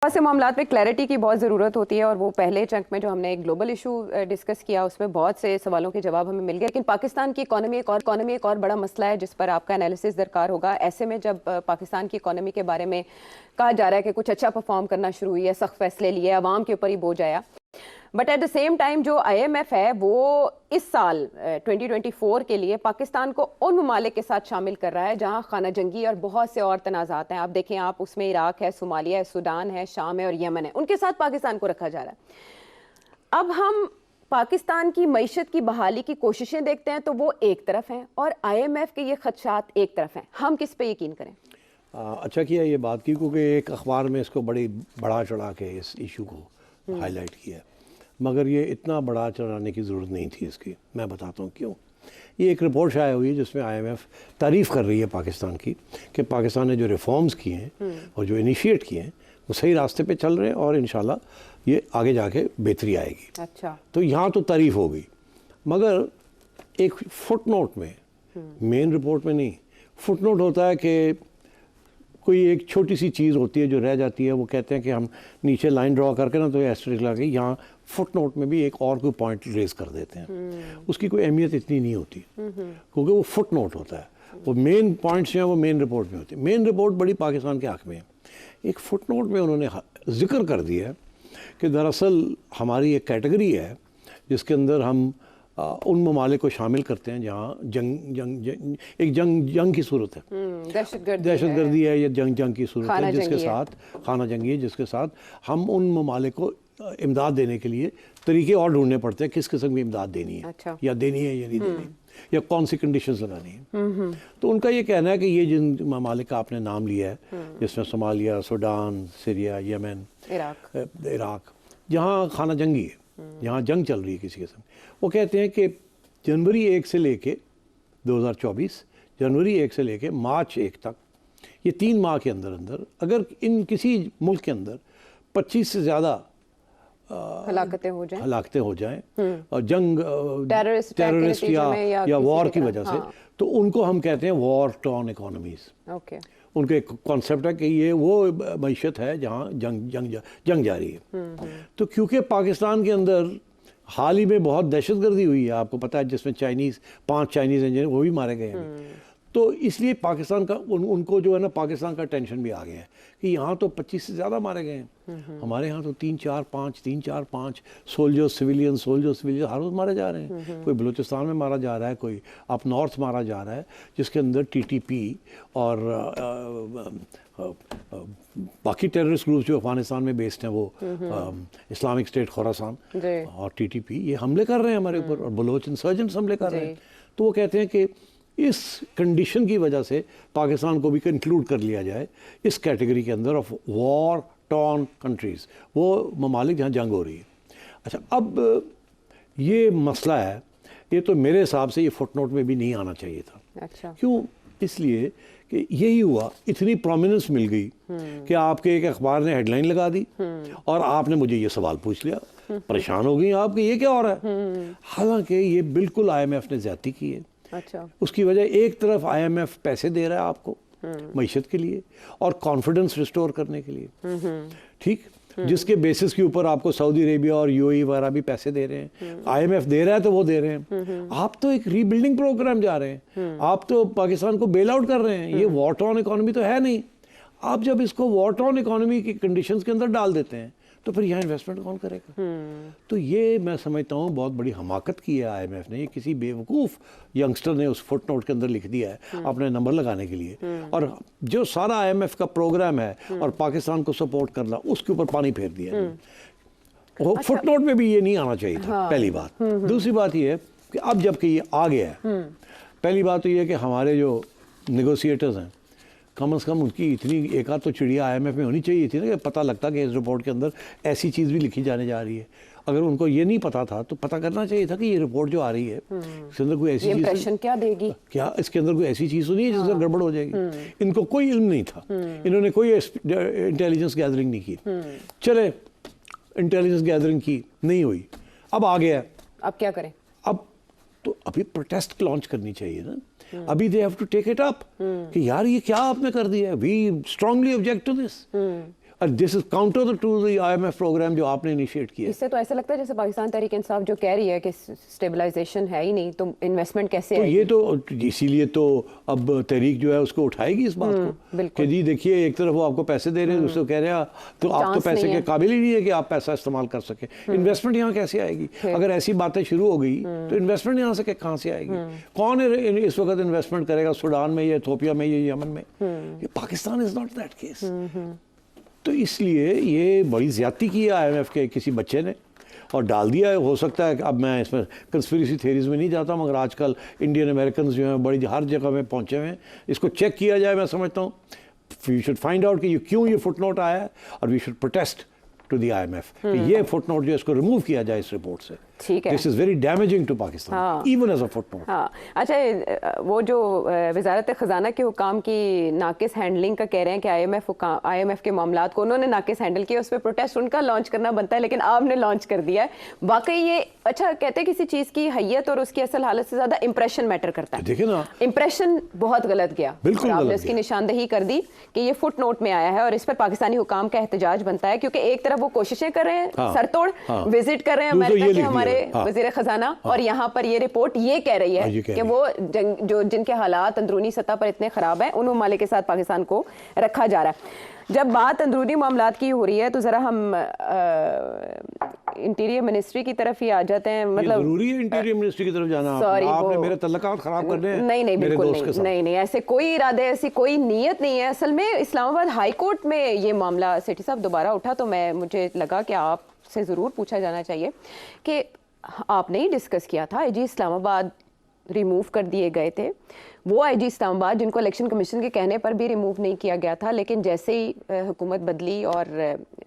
से मामलात में क्लैरिटी की बहुत ज़रूरत होती है और वो पहले चंक में जो हमने एक ग्लोबल इशू डिस्कस किया उसमें बहुत से सवालों के जवाब हमें मिल गए। लेकिन पाकिस्तान की इकोनॉमी एक और बड़ा मसला है जिस पर आपका एनालिसिस दरकार होगा। ऐसे में जब पाकिस्तान की इकोनॉमी के बारे में कहा जा रहा है कि कुछ अच्छा परफॉर्म करना शुरू हुई है, सख्त फैसले लिए, आवाम के ऊपर ही बोझ आया, but at the same time जो IMF है वो इस साल 2024 के लिए पाकिस्तान को उन ममालिक के साथ शामिल कर रहा है जहां खाना जंगी और बहुत से और तनाज़ात हैं। आप देखें, आप उसमें इराक है, सोमालिया है, सूडान है, शाम है और यमन है, उनके साथ पाकिस्तान को रखा जा रहा है। अब हम पाकिस्तान की मईशत की बहाली की कोशिशें देखते हैं तो वो एक तरफ हैं और IMF के ये खदशात एक तरफ हैं। हम किस पे यकीन करें? अच्छा किया ये बात की, क्योंकि एक अखबार में इसको बढ़ा चढ़ा के इस इशू को हाईलाइट किया, मगर ये इतना बढ़ा चढ़ाने की ज़रूरत नहीं थी इसकी। मैं बताता हूँ क्यों। ये एक रिपोर्ट शाया हुई है जिसमें IMF तारीफ़ कर रही है पाकिस्तान की कि पाकिस्तान ने जो रिफॉर्म्स किए हैं और जो इनिशिएट किए हैं वो सही रास्ते पे चल रहे हैं और इंशाल्लाह ये आगे जाके बेहतरी आएगी। अच्छा, तो यहाँ तो तारीफ़ हो गई, मगर एक फुट नोट में, मेन रिपोर्ट में नहीं, फुट नोट होता है कि कोई एक छोटी सी चीज़ होती है जो रह जाती है, वो कहते हैं कि हम नीचे लाइन ड्रॉ करके ना तो एस्टेरिस्क लगा के यहाँ फुट नोट में भी एक और कोई पॉइंट रेज कर देते हैं। उसकी कोई अहमियत इतनी नहीं होती क्योंकि वो फुट नोट होता है। वो मेन पॉइंट्स जो हैं वो मेन रिपोर्ट में होते हैं। मेन रिपोर्ट बड़ी पाकिस्तान के हक़ में है। एक फुट नोट में उन्होंने जिक्र कर दिया है कि दरअसल हमारी एक कैटेगरी है जिसके अंदर हम उन ममालिक को शामिल करते हैं जहाँ जंग की सूरत है, दहशतगर्दी है या जंग की सूरत है, जिसके साथ खाना जंगी है, जिसके साथ हम उन ममालिक को इमदाद देने के लिए तरीके और ढूंढने पड़ते हैं किस किस्म की इमदाद देनी है। अच्छा। या देनी है या नहीं देनी या कौन सी कंडीशंस लगानी है। तो उनका ये कहना है कि ये जिन ममालिक का आपने नाम लिया है जिसमें Somalia, Sudan, Syria, Yemen, Iraq, जहाँ खाना जंगी है, यहाँ जंग चल रही है किसी किस्म, वो कहते हैं कि जनवरी 1 से लेके 2024 जनवरी 1 से लेके मार्च 1 तक, ये 3 माह के अंदर अंदर अगर इन किसी मुल्क के अंदर 25 से ज़्यादा हलाकतें हो जाएं और जंग टेररिस्ट या वॉर की वजह से, तो उनको हम कहते हैं वॉर टॉर्न इकोनॉमीज। उनका एक कॉन्सेप्ट है कि ये वो मईशत है जहाँ जंग जारी है। तो क्योंकि पाकिस्तान के अंदर हाल ही में बहुत दहशतगर्दी हुई है, आपको पता है, जिसमें 5 चाइनीज़ इंजीनियर वो भी मारे गए हैं। तो इसलिए पाकिस्तान का उनको जो है ना, पाकिस्तान का टेंशन भी आ गया है कि यहाँ तो 25 से ज़्यादा मारे गए हैं, हमारे यहाँ तो 3-4-5 सोल्जर्स सिविलियन हर रोज़ मारे जा रहे हैं। कोई बलूचिस्तान में मारा जा रहा है, कोई अप नॉर्थ मारा जा रहा है, जिसके अंदर TTP और बाकी टेररिस्ट ग्रुप जो अफगानिस्तान में बेस्ड हैं, वो इस्लामिक स्टेट खुरासान और TTP, ये हमले कर रहे हैं हमारे ऊपर, और बलोच इंसर्जेंट्स हमले कर रहे हैं। तो वो कहते हैं कि इस कंडीशन की वजह से पाकिस्तान को भी कंक्लूड कर लिया जाए इस कैटेगरी के अंदर ऑफ वॉर टॉर्न कंट्रीज़, वो ममालिक जहाँ जंग हो रही है। अच्छा, अब ये मसला है, ये तो मेरे हिसाब से ये फुटनोट में भी नहीं आना चाहिए था। अच्छा। क्यों? इसलिए कि यही हुआ, इतनी प्रोमिनेंस मिल गई कि आपके एक अखबार ने हेडलाइन लगा दी और आपने मुझे ये सवाल पूछ लिया, परेशान हो गई आप कि ये क्या हो रहा है। हालांकि ये बिल्कुल IMF ने ज्यादती की है। अच्छा। उसकी वजह, एक तरफ IMF पैसे दे रहा है आपको मईशत के लिए और कॉन्फिडेंस रिस्टोर करने के लिए, ठीक, जिसके बेसिस के ऊपर आपको सऊदी अरेबिया और UAE वगैरह भी पैसे दे रहे हैं। IMF दे रहा है तो वो दे रहे हैं। आप तो एक रीबिल्डिंग प्रोग्राम जा रहे हैं, आप तो पाकिस्तान को बेल आउट कर रहे हैं। ये वॉर टॉर्न इकोनॉमी तो है नहीं। आप जब इसको वॉर टॉर्न इकोनॉमी की कंडीशंस के अंदर डाल देते हैं तो फिर यहाँ इन्वेस्टमेंट कौन करेगा? तो ये मैं समझता हूँ बहुत बड़ी हमाकत की है IMF ने। ये किसी बेवकूफ़ यंगस्टर ने उस फुट नोट के अंदर लिख दिया है अपने नंबर लगाने के लिए, और जो सारा IMF का प्रोग्राम है और पाकिस्तान को सपोर्ट करना, उसके ऊपर पानी फेर दिया है। अच्छा। फुट नोट में भी ये नहीं आना चाहिए था, पहली बात। दूसरी बात ये है कि अब जबकि ये आ गया है, पहली बात तो ये है कि हमारे जो नेगोशिएटर्स हैं, कम से कम उनकी इतनी एक आध तो चिड़िया IMF में होनी चाहिए थी ना, कि पता लगता कि इस रिपोर्ट के अंदर ऐसी चीज़ भी लिखी जाने जा रही है। अगर उनको ये नहीं पता था तो पता करना चाहिए था कि ये रिपोर्ट जो आ रही है इसके अंदर कोई ऐसी चीज़ क्या देगी, क्या इसके अंदर कोई ऐसी चीज़ तो नहीं है जिससे गड़बड़ हो जाएगी। इनको कोई इल्म नहीं था, इन्होंने कोई इंटेलिजेंस गैदरिंग नहीं की। चले, इंटेलिजेंस गैदरिंग की, नहीं हुई, अब आ गया, अब क्या करें? अब तो अभी प्रोटेस्ट लॉन्च करनी चाहिए ना। अभी they have to take it up कि यार ये क्या आपने कर दिया है, we strongly object to this. This is counter to the IMF programme जो आपने इनिशिएट किया। इससे तो ऐसा लगता है जैसे पाकिस्तान तहरीक इंसाफ जो कह रही है कि स्टेबलाइजेशन है ही नहीं, तो इन्वेस्टमेंट कैसे तो आएगी? ये तो इसीलिए तो अब तहरीक जो है उसको उठाएगी इस बात को कि जी देखिए, एक तरफ वो आपको पैसे दे रहे हैं, दूसरे को कह रहे हैं तो आप तो पैसे के काबिल ही नहीं है कि आप पैसा इस्तेमाल कर सके। इन्वेस्टमेंट यहाँ कैसे आएगी? अगर ऐसी बातें शुरू हो गई तो इन्वेस्टमेंट यहाँ से कहाँ से आएगी? कौन इस वक्त इन्वेस्टमेंट करेगा सूडान में या इथियोपिया में या यमन में? ये Pakistan is not that case. तो इसलिए ये बड़ी ज्यादती की है IMF के किसी बच्चे ने और डाल दिया है। हो सकता है कि अब मैं इसमें कंस्पिरेसी थ्योरीज में नहीं जाता, मगर आजकल इंडियन अमेरिकन जो हैं बड़ी हर जगह में पहुंचे हुए हैं, इसको चेक किया जाए। मैं समझता हूँ वी शुड फाइंड आउट कि क्यों ये फुटनोट आया है और we should protest to the IMF कि ये फुटनोट जो है इसको रिमूव किया जाए इस रिपोर्ट से। ठीक है, this is very damaging to Pakistan even as a footnote. हाँ, अच्छा, वो जो वजारत ख़जाना के हुकाम की नाकिस हैंडलिंग का कह रहे हैं कि IMF के मामलात को उन्होंने नाकिस हैंडल किया, उस पर प्रोटेस्ट उनका लॉन्च करना बनता है, लेकिन आपने लॉन्च कर दिया है। वाकई ये अच्छा कहते हैं किसी चीज़ की हैयत और उसकी असल हालत से ज़्यादा इंप्रेशन मैटर करता है। देखिए ना, इंप्रेशन बहुत गलत गया, बिल्कुल आपने इसकी निशानदेही कर दी कि ये फुट नोट में आया है और इस पर पाकिस्तानी हुकाम का एहतजाज बनता है, क्योंकि एक तरफ वो कोशिशें कर रहे हैं सरतोड़, विजिट कर रहे हैं अमेरिका के हमारे वजीर खजाना, और यहाँ पर ये रिपोर्ट ये कह रही है कि वो जो जिनके हालात अंदरूनी सतह पर इतने खराब हैं उन ममालिक के साथ पाकिस्तान को रखा जा रहा है। जब बात अंदरूनी मामलात की हो रही है तो जरा हम इंटीरियर मिनिस्ट्री की तरफ ही आ जाते हैं। मतलब जरूरी है इंटीरियर मिनिस्ट्री की तरफ जाना? आपने मेरे तल्लुकात खराब कर दिए? नहीं बिल्कुल नहीं, ऐसे कोई इरादे, ऐसी कोई नीयत नहीं है। असल में इस्लामाबाद हाई कोर्ट में ये मामला सेठी साहब दोबारा उठा तो मुझे लगा कि आपसे ज़रूर पूछा जाना चाहिए कि आपने ही डिस्कस किया था, IG इस्लामाबाद रिमूव कर दिए गए थे। वो IG इस्लामाबाद जिनको इलेक्शन कमीशन के कहने पर भी रिमूव नहीं किया गया था, लेकिन जैसे ही हुकूमत बदली और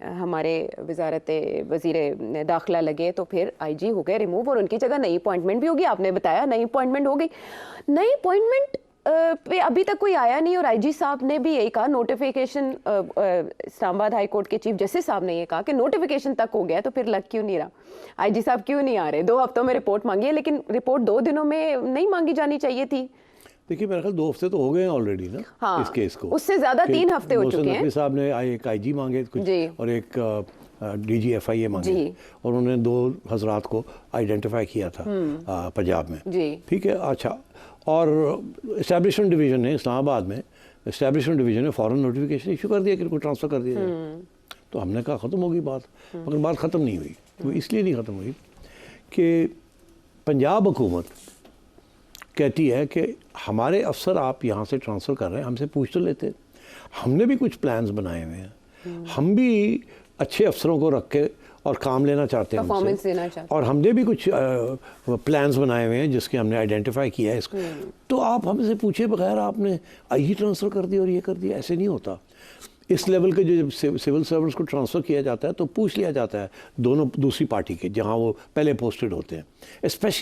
हमारे वज़ीर दाखिला लगे तो फिर IG हो गए रिमूव और उनकी जगह नई अपॉइंटमेंट भी होगी। आपने बताया नई अपॉइंटमेंट हो गई। नई अपॉइंटमेंट पे अभी तक कोई आया नहीं और IG साहब ने भी यही कहा, नोटिफिकेशन इस्लामाबाद हाई कोर्ट के चीफ जस्टिस साहब ने ये कहा कि नोटिफिकेशन तक हो गया, तो फिर लग क्यों नहीं रहा? IG साहब क्यों नहीं आ रहे? 2 हफ्तों में रिपोर्ट मांगी है, लेकिन रिपोर्ट 2 दिनों में नहीं मांगी जानी चाहिए थी। देखिए मेरे ख्याल 2 हफ्ते तो हो गए हैं ऑलरेडी ना। हाँ, इस केस को उससे ज्यादा 3 हफ्ते हो चुके हैं। साहब ने एक IG मांगे कुछ और एक DG FIA मांगे और उन्होंने 2 हजरात को आइडेंटिफाई किया था पंजाब में। ठीक है, अच्छा। और एस्टैब्लिशमेंट डिवीजन ने इस्लामाबाद में ने फॉरेन नोटिफिकेशन इशू कर दिया कि इनको ट्रांसफ़र कर दिया जाए। तो हमने कहा ख़त्म होगी बात, मगर बात ख़त्म नहीं हुई। वो इसलिए नहीं ख़त्म हुई कि पंजाब हुकूमत कहती है कि हमारे अफसर आप यहाँ से ट्रांसफ़र कर रहे हैं, हमसे पूछ तो लेते। हमने भी कुछ प्लान्स बनाए हुए हैं, हम भी अच्छे अफसरों को रख के और काम लेना चाहते हैं उनसे, और हमने भी कुछ प्लान्स बनाए हुए हैं जिसके हमने आइडेंटिफाई किया है इसको। तो आप हमसे पूछे बगैर आपने IG ट्रांसफ़र कर दिया और ये कर दिया, ऐसे नहीं होता। इस लेवल के जो सिविल सर्वेंट्स को ट्रांसफ़र किया जाता है तो पूछ लिया जाता है दोनों दूसरी पार्टी के, जहाँ वो पहले पोस्टेड होते हैं, स्पेशली